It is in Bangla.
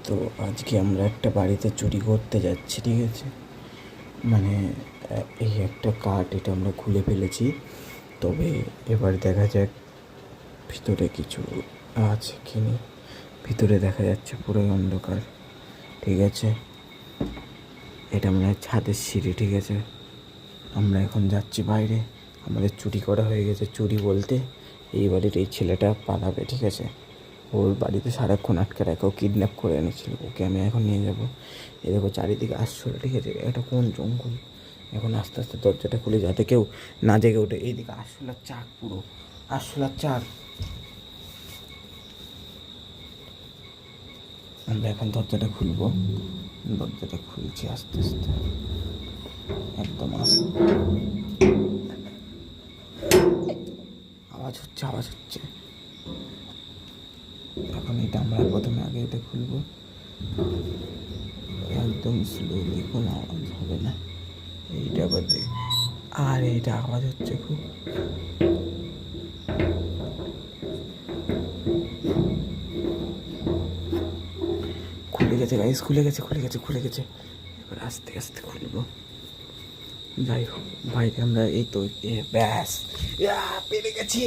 তো আজকে আমরা একটা বাড়িতে চুরি করতে যাচ্ছি, ঠিক আছে। মানে এই একটা কাঠ এটা আমরা খুলে ফেলেছি, তবে এবার দেখা যাক ভিতরে কিছু আছে কি না। ভিতরে দেখা যাচ্ছে পুরোই অন্ধকার, ঠিক আছে। এটা মানে ছাদের সিঁড়ি, ঠিক আছে। আমরা এখন যাচ্ছি বাইরে, আমাদের চুরি করা হয়ে গেছে। চুরি বলতে এই বাড়ির এই ছেলেটা পালাবে, ঠিক আছে। ওর বাড়িতে সারাক্ষণ আটকে রাখে, ও কিডন্যাপ করে এনেছিল, ওকে আমি এখন নিয়ে যাব। এ দেখো চারিদিকে আসছিল, ঠিক আছে। এটা কোন জঙ্গল। এখন আস্তে আস্তে দরজাটা খুলে যাতে কেউ না জেগে ওঠে। এইদিকে আরশোলার চাক, পুরো আরশোলার চাক। আমরা এখন দরজাটা খুলবো, দরজাটা খুলছি আস্তে আস্তে, একদম আস্তে। আওয়াজ হচ্ছে, আওয়াজ হচ্ছে। এখন এটা আমরা প্রথমে আগে এটা খুলবো, একদম স্লোলি, কোনো আওয়াজ হবে না। এইটা আবার দেখ, আর এইটা আওয়াজ হচ্ছে খুব। খুলে গেছে গাইস, খুলে গেছে, খুলে গেছে, খুলে গেছে। এবার আস্তে আস্তে খুলবো। যাই হোক, বাইরে আমরা এই তো ব্যাস পেরে গেছি।